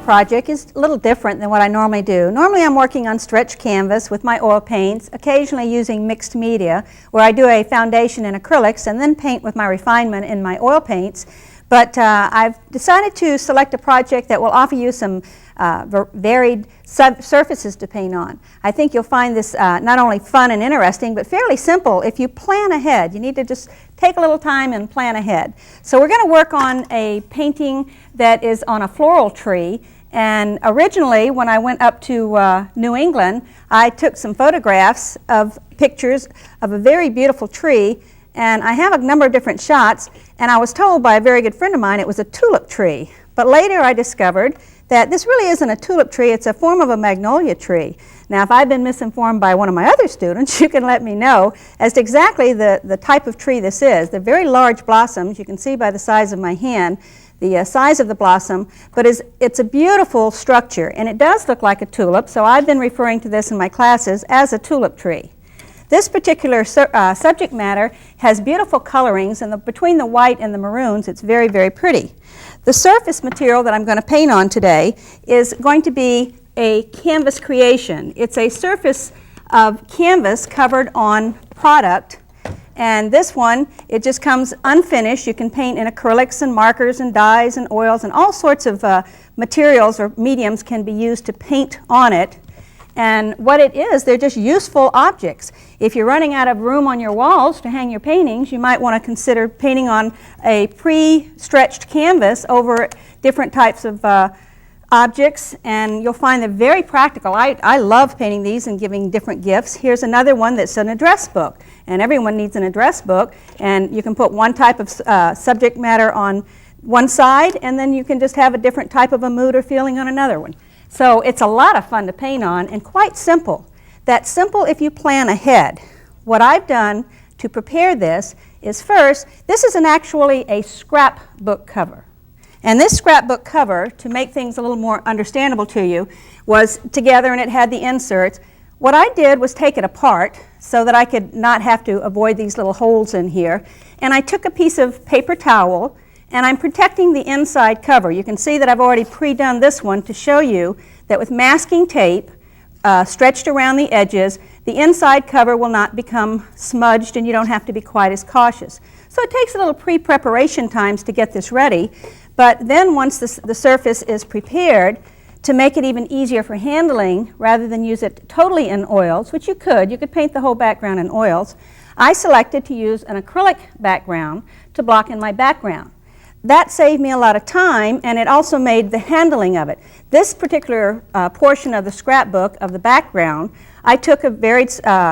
project is a little different than what I normally do. Normally I'm working on stretched canvas with my oil paints, occasionally using mixed media, where I do a foundation in acrylics and then paint with my refinement in my oil paints. But I've decided to select a project that will offer you some varied surfaces to paint on. I think you'll find this not only fun and interesting, but fairly simple if you plan ahead. You need to just take a little time and plan ahead. So we're going to work on a painting that is on a floral tree. And originally, when I went up to New England, I took some photographs of pictures of a very beautiful tree. And I have a number of different shots, and I was told by a very good friend of mine it was a tulip tree. But later I discovered that this really isn't a tulip tree, it's a form of a magnolia tree. Now, if I've been misinformed by one of my other students, you can let me know as to exactly the type of tree this is. They're very large blossoms, you can see by the size of my hand the size of the blossom, but it's a beautiful structure, and it does look like a tulip, so I've been referring to this in my classes as a tulip tree. This particular subject matter has beautiful colorings, and between the white and the maroons, it's very, very pretty. The surface material that I'm going to paint on today is going to be a canvas creation. It's a surface of canvas covered on product, and this one, it just comes unfinished. You can paint in acrylics and markers and dyes and oils, and all sorts of materials or mediums can be used to paint on it. And what it is, they're just useful objects. If you're running out of room on your walls to hang your paintings, you might want to consider painting on a pre-stretched canvas over different types of objects, and you'll find they're very practical. I love painting these and giving different gifts. Here's another one that's an address book, and everyone needs an address book, and you can put one type of subject matter on one side, and then you can just have a different type of a mood or feeling on another one. So it's a lot of fun to paint on and quite simple. That's simple if you plan ahead. What I've done to prepare this is first, this is actually a scrapbook cover. And this scrapbook cover, to make things a little more understandable to you, was together and it had the inserts. What I did was take it apart so that I could not have to avoid these little holes in here. And I took a piece of paper towel, and I'm protecting the inside cover. You can see that I've already pre-done this one to show you that with masking tape stretched around the edges, the inside cover will not become smudged and you don't have to be quite as cautious. So it takes a little pre-preparation times to get this ready, but then once the surface is prepared, to make it even easier for handling, rather than use it totally in oils, which you could paint the whole background in oils, I selected to use an acrylic background to block in my background. That saved me a lot of time, and it also made the handling of it. This particular portion of the scrapbook of the background, I took varied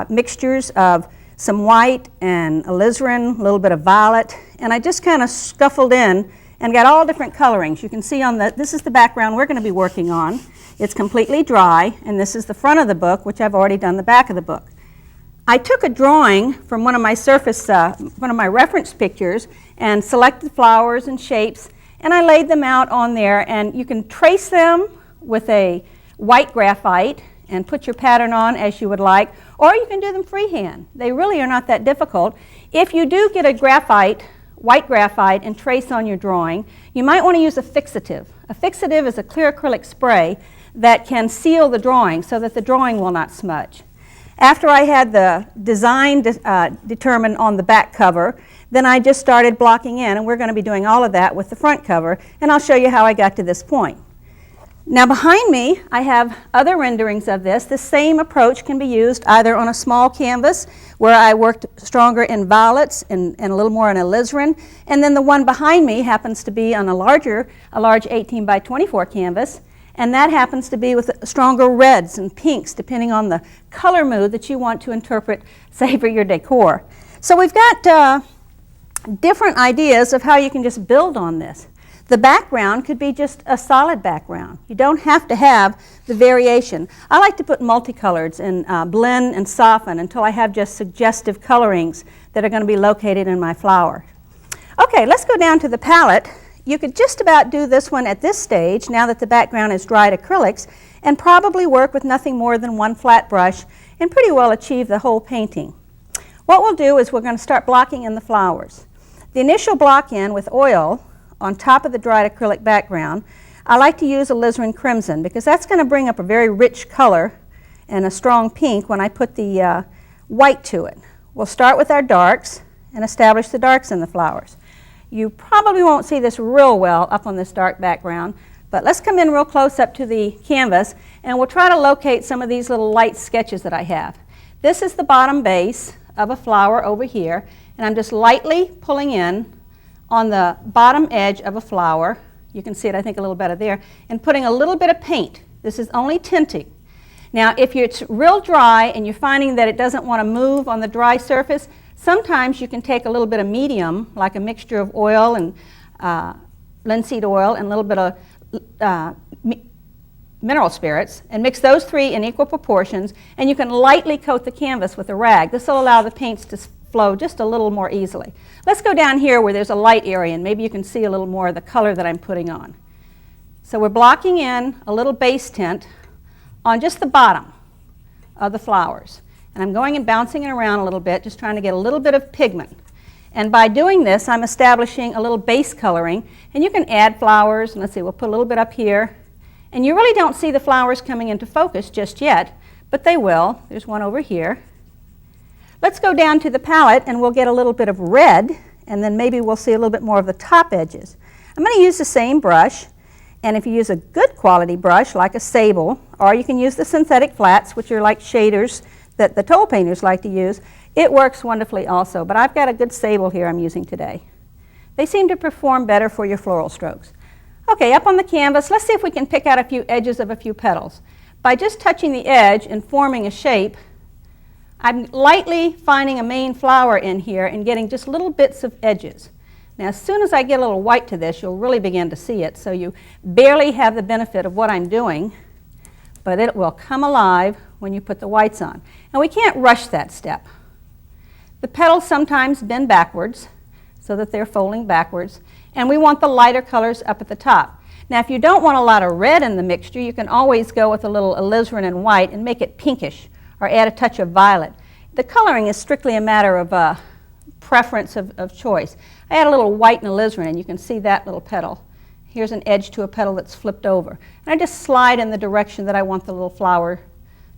mixtures of some white and alizarin, a little bit of violet, and I just kind of scuffled in and got all different colorings. You can see on this is the background we're going to be working on. It's completely dry, and this is the front of the book, which I've already done the back of the book. I took a drawing from one of my reference pictures and selected flowers and shapes, and I laid them out on there, and you can trace them with a white graphite and put your pattern on as you would like, or you can do them freehand. They really are not that difficult. If you do get a white graphite, and trace on your drawing, you might want to use a fixative. A fixative is a clear acrylic spray that can seal the drawing so that the drawing will not smudge. After I had the design determined on the back cover, then I just started blocking in, and we're going to be doing all of that with the front cover, and I'll show you how I got to this point. Now behind me, I have other renderings of this. The same approach can be used either on a small canvas, where I worked stronger in violets and a little more in alizarin, and then the one behind me happens to be on a large 18 by 24 canvas, and that happens to be with stronger reds and pinks, depending on the color mood that you want to interpret, say, for your decor. So we've got different ideas of how you can just build on this. The background could be just a solid background. You don't have to have the variation. I like to put multicolors and blend and soften until I have just suggestive colorings that are going to be located in my flower. Okay, let's go down to the palette. You could just about do this one at this stage, now that the background is dried acrylics, and probably work with nothing more than one flat brush and pretty well achieve the whole painting. What we'll do is we're going to start blocking in the flowers. The initial block in with oil on top of the dried acrylic background, I like to use alizarin crimson because that's going to bring up a very rich color and a strong pink when I put the white to it. We'll start with our darks and establish the darks in the flowers. You probably won't see this real well up on this dark background, but let's come in real close up to the canvas and we'll try to locate some of these little light sketches that I have. This is the bottom base of a flower over here, and I'm just lightly pulling in on the bottom edge of a flower. You can see it, I think, a little better there, and putting a little bit of paint. This is only tinting. Now, if it's real dry and you're finding that it doesn't want to move on the dry surface, sometimes you can take a little bit of medium, like a mixture of oil and linseed oil and a little bit of mineral spirits, and mix those three in equal proportions, and you can lightly coat the canvas with a rag. This will allow the paints to flow just a little more easily. Let's go down here where there's a light area, and maybe you can see a little more of the color that I'm putting on. So we're blocking in a little base tint on just the bottom of the flowers. And I'm going and bouncing it around a little bit, just trying to get a little bit of pigment. And by doing this, I'm establishing a little base coloring. And you can add flowers, and let's see, we'll put a little bit up here. And you really don't see the flowers coming into focus just yet, but they will. There's one over here. Let's go down to the palette, and we'll get a little bit of red, and then maybe we'll see a little bit more of the top edges. I'm going to use the same brush. And if you use a good quality brush, like a sable, or you can use the synthetic flats, which are like shaders that the toll painters like to use, it works wonderfully also. But I've got a good sable here I'm using today. They seem to perform better for your floral strokes. Okay, up on the canvas, let's see if we can pick out a few edges of a few petals. By just touching the edge and forming a shape, I'm lightly finding a main flower in here and getting just little bits of edges. Now, as soon as I get a little white to this, you'll really begin to see it. So you barely have the benefit of what I'm doing, but it will come alive when you put the whites on. And we can't rush that step. The petals sometimes bend backwards so that they're folding backwards, and we want the lighter colors up at the top. Now, if you don't want a lot of red in the mixture, you can always go with a little alizarin and white and make it pinkish, or add a touch of violet. The coloring is strictly a matter of preference of choice. I add a little white and alizarin, and you can see that little petal. Here's an edge to a petal that's flipped over. And I just slide in the direction that I want the little flower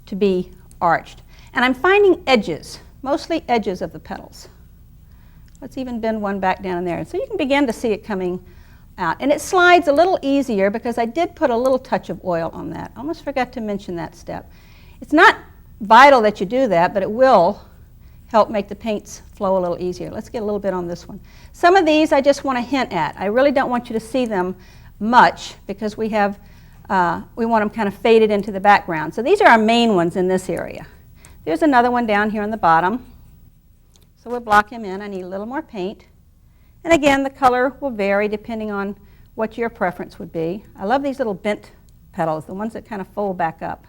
to be arched. And I'm finding edges, mostly edges of the petals. Let's even bend one back down in there. And so you can begin to see it coming out. And it slides a little easier because I did put a little touch of oil on that. I almost forgot to mention that step. It's not vital that you do that, but it will help make the paints flow a little easier. Let's get a little bit on this one. Some of these I just want to hint at. I really don't want you to see them much because we want them kind of faded into the background. So these are our main ones in this area. There's another one down here on the bottom. So we'll block him in. I need a little more paint. And again, the color will vary depending on what your preference would be. I love these little bent petals, the ones that kind of fold back up.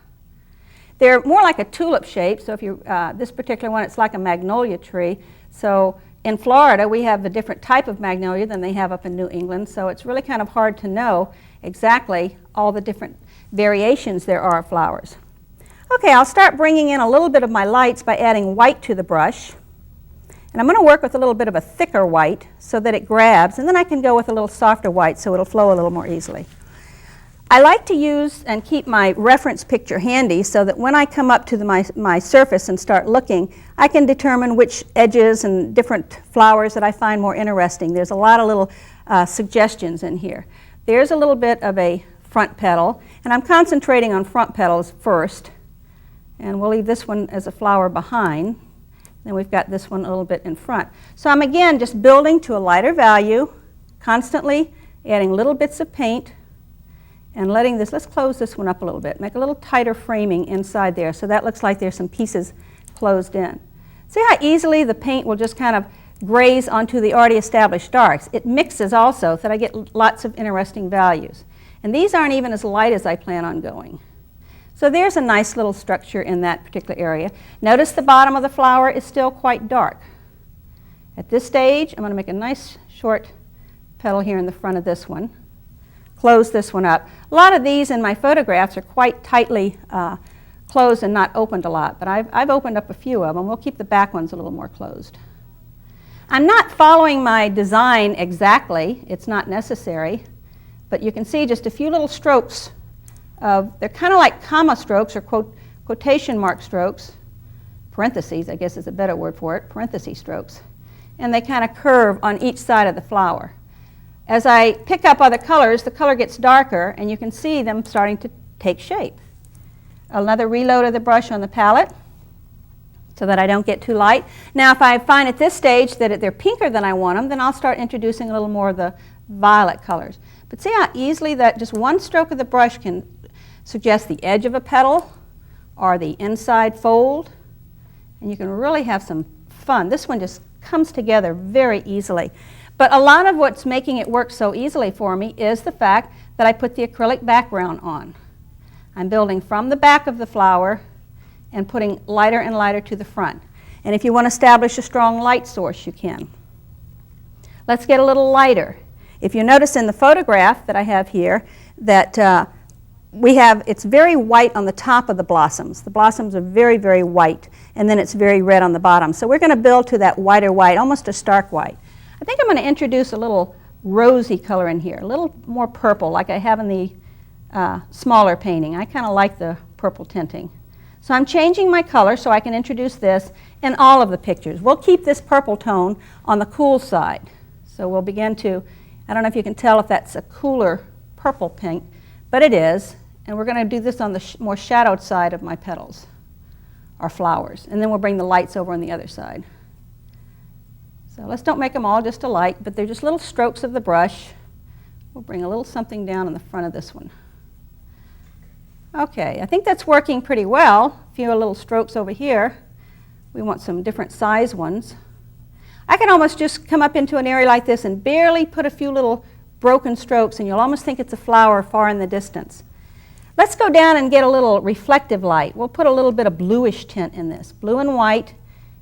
They're more like a tulip shape, so if you this particular one, it's like a magnolia tree. So in Florida, we have a different type of magnolia than they have up in New England, so it's really kind of hard to know exactly all the different variations there are of flowers. Okay, I'll start bringing in a little bit of my lights by adding white to the brush. And I'm going to work with a little bit of a thicker white so that it grabs, and then I can go with a little softer white so it'll flow a little more easily. I like to use and keep my reference picture handy so that when I come up to my surface and start looking, I can determine which edges and different flowers that I find more interesting. There's a lot of little suggestions in here. There's a little bit of a front petal, and I'm concentrating on front petals first. And we'll leave this one as a flower behind. Then we've got this one a little bit in front. So I'm again just building to a lighter value, constantly adding little bits of paint and letting this, let's close this one up a little bit, make a little tighter framing inside there so that looks like there's some pieces closed in. See how easily the paint will just kind of graze onto the already established darks. It mixes also so that I get lots of interesting values. And these aren't even as light as I plan on going. So there's a nice little structure in that particular area. Notice the bottom of the flower is still quite dark. At this stage, I'm going to make a nice short petal here in the front of this one. Close this one up. A lot of these in my photographs are quite tightly closed and not opened a lot, but I've opened up a few of them. We'll keep the back ones a little more closed. I'm not following my design exactly. It's not necessary. but you can see just a few little strokes they're kind of like comma strokes or quotation mark strokes, parentheses I guess is a better word for it, parenthesis strokes, and they kind of curve on each side of the flower. As I pick up other colors, the color gets darker and you can see them starting to take shape. Another reload of the brush on the palette so that I don't get too light. Now if I find at this stage that they're pinker than I want them, then I'll start introducing a little more of the violet colors. But see how easily that just one stroke of the brush can suggest the edge of a petal or the inside fold, and you can really have some fun. This one just comes together very easily. But a lot of what's making it work so easily for me is the fact that I put the acrylic background on. I'm building from the back of the flower and putting lighter and lighter to the front. And if you want to establish a strong light source, you can. Let's get a little lighter. If you notice in the photograph that I have here that it's very white on the top of the blossoms. The blossoms are very, very white, and then it's very red on the bottom. So we're going to build to that whiter white, almost a stark white. I think I'm going to introduce a little rosy color in here, a little more purple like I have in the smaller painting. I kind of like the purple tinting. So I'm changing my color so I can introduce this in all of the pictures. We'll keep this purple tone on the cool side. So we'll begin to, I don't know if you can tell if that's a cooler purple pink, but it is. And we're going to do this on the more shadowed side of my petals, or flowers. And then we'll bring the lights over on the other side. So let's don't make them all just alike, but they're just little strokes of the brush. We'll bring a little something down in the front of this one. Okay, I think that's working pretty well. A few little strokes over here. We want some different size ones. I can almost just come up into an area like this and barely put a few little broken strokes, and you'll almost think it's a flower far in the distance. Let's go down and get a little reflective light. We'll put a little bit of bluish tint in this, blue and white,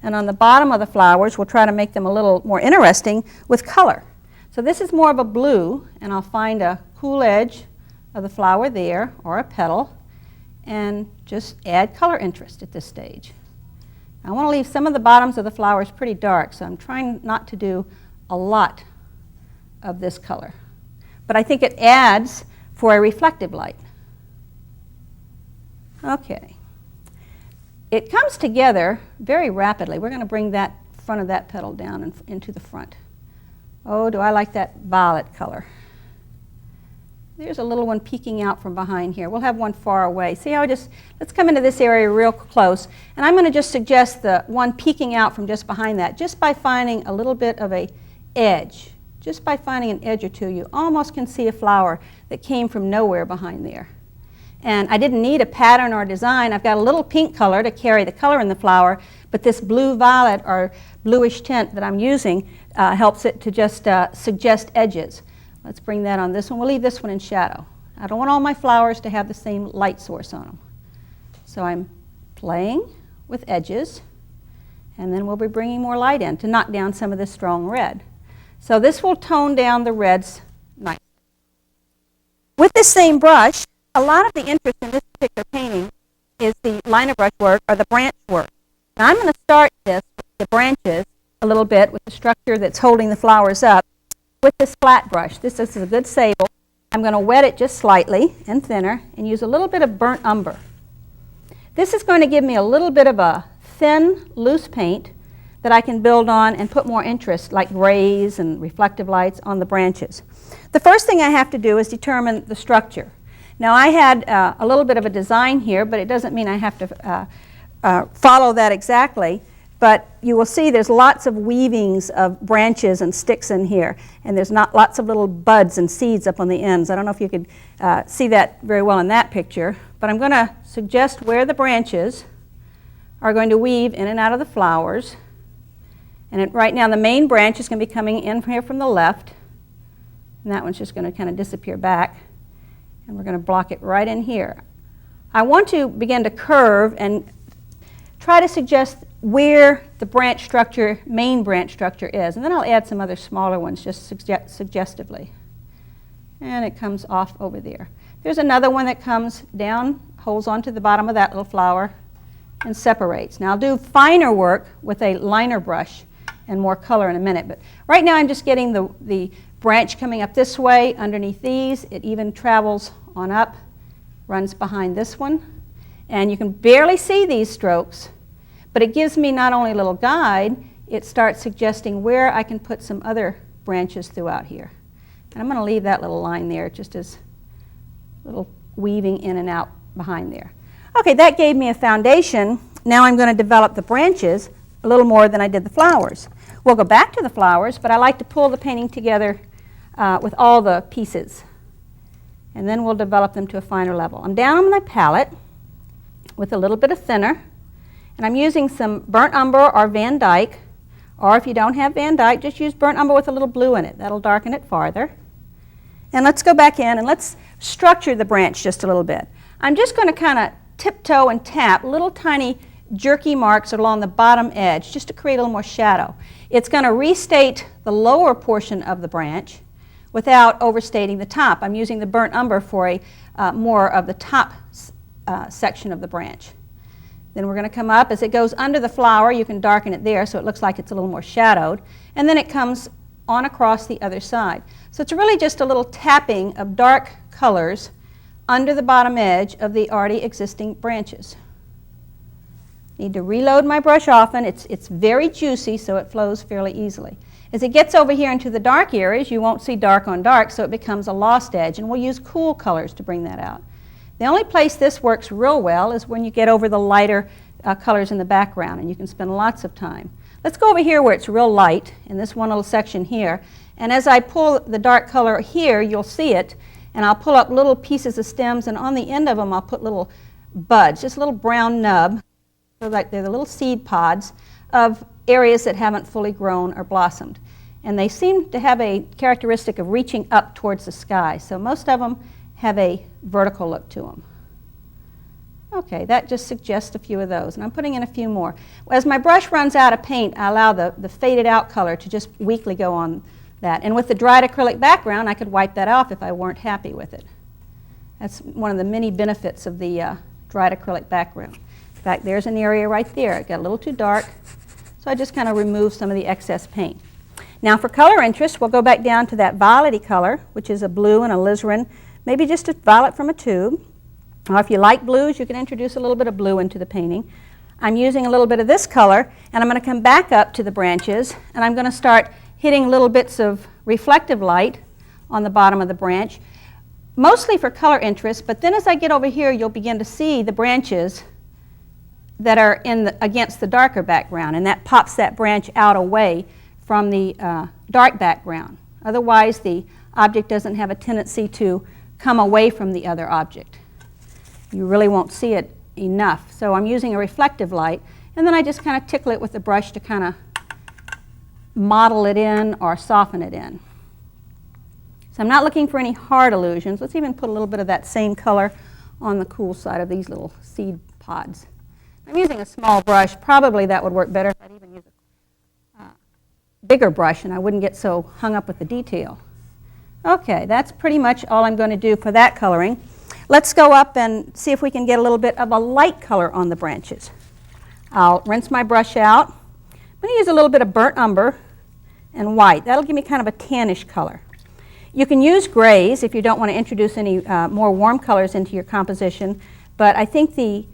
and on the bottom of the flowers we'll try to make them a little more interesting with color. So this is more of a blue, and I'll find a cool edge of the flower there, or a petal, and just add color interest at this stage. I want to leave some of the bottoms of the flowers pretty dark, so I'm trying not to do a lot of this color. But I think it adds for a reflective light. Okay. It comes together very rapidly. We're going to bring that front of that petal down and into the front. Oh, do I like that violet color. There's a little one peeking out from behind here. We'll have one far away. See how let's come into this area real close. And I'm going to just suggest the one peeking out from just behind that, just by finding a little bit of a edge. Just by finding an edge or two, you almost can see a flower that came from nowhere behind there. And I didn't need a pattern or design. I've got a little pink color to carry the color in the flower, but this blue-violet or bluish tint that I'm using helps it to just suggest edges. Let's bring that on this one. We'll leave this one in shadow. I don't want all my flowers to have the same light source on them. So I'm playing with edges, and then we'll be bringing more light in to knock down some of this strong red. So this will tone down the reds nicely. With this same brush, a lot of the interest in this particular painting is the liner brush work or the branch work. Now I'm going to start this with the branches a little bit with the structure that's holding the flowers up with this flat brush. This is a good sable. I'm going to wet it just slightly and thinner and use a little bit of burnt umber. This is going to give me a little bit of a thin, loose paint that I can build on and put more interest, like grays and reflective lights, on the branches. The first thing I have to do is determine the structure. Now I had a little bit of a design here, but it doesn't mean I have to follow that exactly. But you will see there's lots of weavings of branches and sticks in here, and there's not lots of little buds and seeds up on the ends. I don't know if you could see that very well in that picture, but I'm going to suggest where the branches are going to weave in and out of the flowers. And right now the main branch is going to be coming in here from the left, and that one's just going to kind of disappear back. And we're going to block it right in here. I want to begin to curve and try to suggest where the branch structure, main branch structure is. And then I'll add some other smaller ones just suggestively. And it comes off over there. There's another one that comes down, holds onto the bottom of that little flower, and separates. Now I'll do finer work with a liner brush and more color in a minute. But right now I'm just getting the branch coming up this way underneath these. It even travels on up, runs behind this one. And you can barely see these strokes, but it gives me not only a little guide, it starts suggesting where I can put some other branches throughout here. And I'm going to leave that little line there just as a little weaving in and out behind there. Okay, that gave me a foundation. Now I'm going to develop the branches a little more than I did the flowers. We'll go back to the flowers, but I like to pull the painting together with all the pieces. And then we'll develop them to a finer level. I'm down on my palette with a little bit of thinner, and I'm using some burnt umber or Van Dyke, or if you don't have Van Dyke, just use burnt umber with a little blue in it. That'll darken it farther. And let's go back in and let's structure the branch just a little bit. I'm just going to kind of tiptoe and tap little tiny jerky marks along the bottom edge just to create a little more shadow. It's going to restate the lower portion of the branch without overstating the top. I'm using the burnt umber for a more of the top section of the branch. Then we're going to come up. As it goes under the flower, you can darken it there so it looks like it's a little more shadowed. And then it comes on across the other side. So it's really just a little tapping of dark colors under the bottom edge of the already existing branches. Need to reload my brush often. It's very juicy, so it flows fairly easily. As it gets over here into the dark areas, you won't see dark on dark, so it becomes a lost edge, and we'll use cool colors to bring that out. The only place this works real well is when you get over the lighter colors in the background, and you can spend lots of time. Let's go over here where it's real light, in this one little section here, and as I pull the dark color here, you'll see it, and I'll pull up little pieces of stems, and on the end of them I'll put little buds, just a little brown nub, so like they're the little seed pods of areas that haven't fully grown or blossomed. And they seem to have a characteristic of reaching up towards the sky, so most of them have a vertical look to them. Okay, that just suggests a few of those, and I'm putting in a few more. As my brush runs out of paint, I allow the faded out color to just weakly go on that. And with the dried acrylic background, I could wipe that off if I weren't happy with it. That's one of the many benefits of the dried acrylic background. In fact, there's an area right there. It got a little too dark, so I just kind of removed some of the excess paint. Now for color interest, we'll go back down to that violety color, which is a blue and alizarin, maybe just a violet from a tube. Or if you like blues, you can introduce a little bit of blue into the painting. I'm using a little bit of this color, and I'm going to come back up to the branches, and I'm going to start hitting little bits of reflective light on the bottom of the branch, mostly for color interest, but then as I get over here, you'll begin to see the branches that are against the darker background, and that pops that branch out away from the dark background. Otherwise, the object doesn't have a tendency to come away from the other object. You really won't see it enough. So I'm using a reflective light, and then I just kind of tickle it with the brush to kind of model it in or soften it in. So I'm not looking for any hard illusions. Let's even put a little bit of that same color on the cool side of these little seed pods. I'm using a small brush. Probably that would work better if I'd even use a bigger brush and I wouldn't get so hung up with the detail. Okay, that's pretty much all I'm going to do for that coloring. Let's go up and see if we can get a little bit of a light color on the branches. I'll rinse my brush out. I'm going to use a little bit of burnt umber and white. That'll give me kind of a tannish color. You can use grays if you don't want to introduce any more warm colors into your composition, but I think the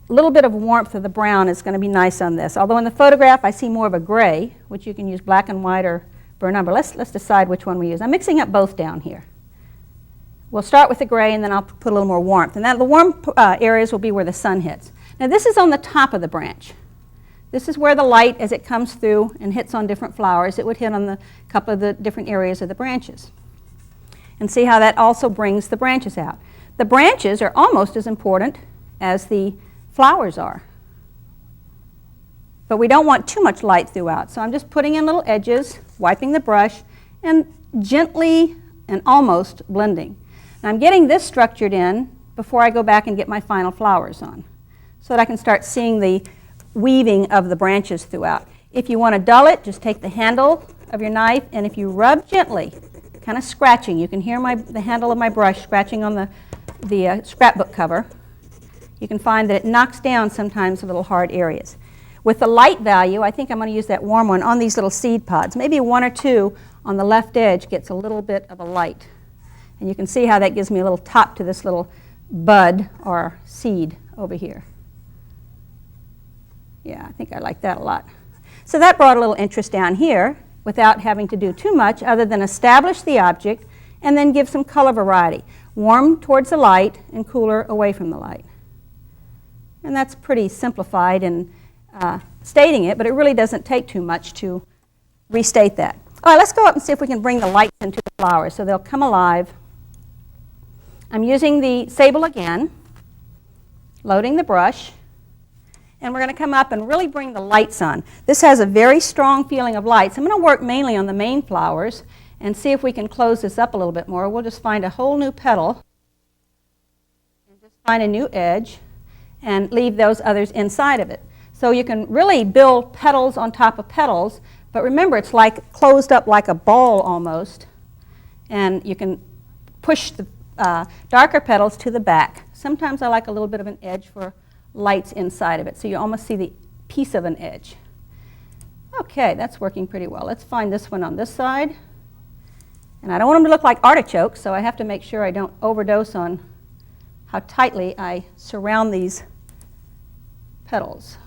little bit of warmth of the brown is going to be nice on this. Although in the photograph I see more of a gray, which you can use black and white or burnt umber. Let's decide which one we use. I'm mixing up both down here. We'll start with the gray and then I'll put a little more warmth. And the warm areas will be where the sun hits. Now this is on the top of the branch. This is where the light, as it comes through and hits on different flowers, it would hit on the couple of the different areas of the branches. And see how that also brings the branches out. The branches are almost as important as the flowers are. But we don't want too much light throughout. So I'm just putting in little edges, wiping the brush, and gently and almost blending. Now I'm getting this structured in before I go back and get my final flowers on, so that I can start seeing the weaving of the branches throughout. If you want to dull it, just take the handle of your knife, and if you rub gently, kind of scratching, you can hear the handle of my brush scratching on the scrapbook cover. You can find that it knocks down sometimes the little hard areas. With the light value, I think I'm going to use that warm one on these little seed pods. Maybe one or two on the left edge gets a little bit of a light. And you can see how that gives me a little top to this little bud or seed over here. Yeah, I think I like that a lot. So that brought a little interest down here without having to do too much other than establish the object and then give some color variety. Warm towards the light and cooler away from the light. And that's pretty simplified in stating it, but it really doesn't take too much to restate that. All right, let's go up and see if we can bring the lights into the flowers so they'll come alive. I'm using the sable again, loading the brush, and we're going to come up and really bring the lights on. This has a very strong feeling of lights. I'm going to work mainly on the main flowers and see if we can close this up a little bit more. We'll just find a whole new petal and just find a new edge and leave those others inside of it. So you can really build petals on top of petals, but remember it's like closed up like a ball almost, and you can push the darker petals to the back. Sometimes I like a little bit of an edge for lights inside of it, so you almost see the piece of an edge. Okay, that's working pretty well. Let's find this one on this side. And I don't want them to look like artichokes, so I have to make sure I don't overdose on how tightly I surround these petals.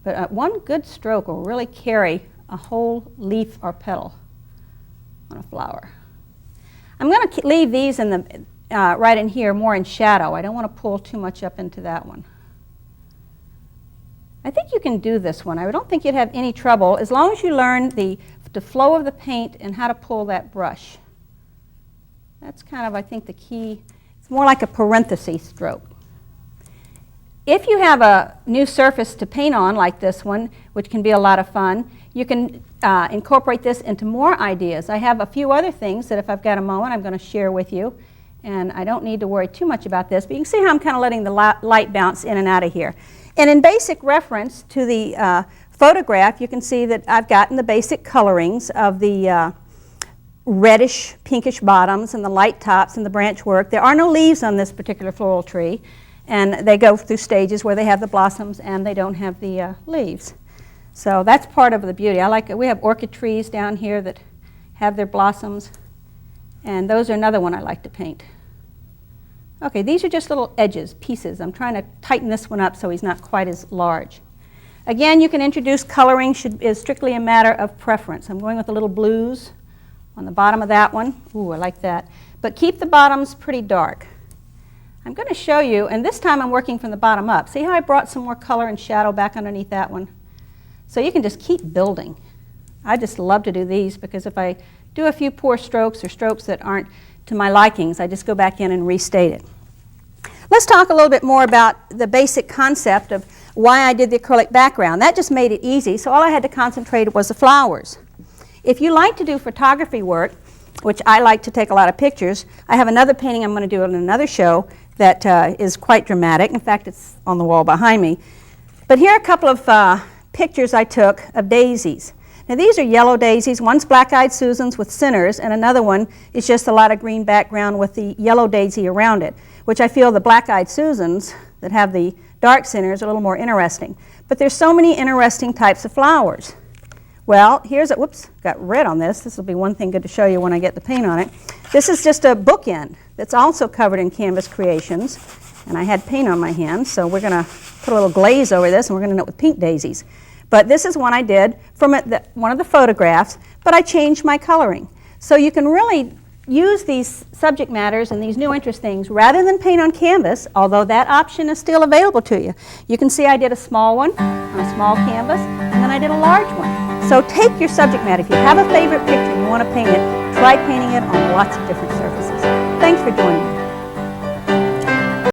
But one good stroke will really carry a whole leaf or petal on a flower. I'm going to leave these in the right in here more in shadow. I don't want to pull too much up into that one. I think you can do this one. I don't think you'd have any trouble as long as you learn the flow of the paint and how to pull that brush. That's kind of, I think, the key. It's more like a parenthesis stroke. If you have a new surface to paint on, like this one, which can be a lot of fun, you can incorporate this into more ideas. I have a few other things that if I've got a moment, I'm going to share with you. And I don't need to worry too much about this, but you can see how I'm kind of letting the light bounce in and out of here. And in basic reference to the photograph, you can see that I've gotten the basic colorings of the reddish, pinkish bottoms and the light tops and the branch work. There are no leaves on this particular floral tree, and they go through stages where they have the blossoms and they don't have the leaves. So that's part of the beauty. We have orchid trees down here that have their blossoms, and those are another one I like to paint. Okay, these are just little edges, pieces. I'm trying to tighten this one up so he's not quite as large. Again, you can introduce coloring, is strictly a matter of preference. I'm going with the little blues on the bottom of that one. Ooh, I like that. But keep the bottoms pretty dark. I'm going to show you, and this time I'm working from the bottom up. See how I brought some more color and shadow back underneath that one? So you can just keep building. I just love to do these because if I do a few poor strokes or strokes that aren't to my likings, I just go back in and restate it. Let's talk a little bit more about the basic concept of why I did the acrylic background. That just made it easy, so all I had to concentrate was the flowers. If you like to do photography work, which I like to take a lot of pictures, I have another painting I'm going to do in another show that is quite dramatic. In fact, it's on the wall behind me. But here are a couple of pictures I took of daisies. Now these are yellow daisies. One's black-eyed Susans with centers, and another one is just a lot of green background with the yellow daisy around it, which I feel the black-eyed Susans that have the dark centers are a little more interesting. But there's so many interesting types of flowers. Well, here's a, whoops, got red on this. This will be one thing good to show you when I get the paint on it. This is just a bookend that's also covered in Canvas Creations, and I had paint on my hand, so we're going to put a little glaze over this, and we're going to end up with pink daisies. But this is one I did from one of the photographs, but I changed my coloring. So you can really use these subject matters and these new interest things rather than paint on canvas, although that option is still available to you. You can see I did a small one on a small canvas, and then I did a large one. So take your subject matter. If you have a favorite picture and you want to paint it, try painting it on lots of different surfaces. Thanks for joining me.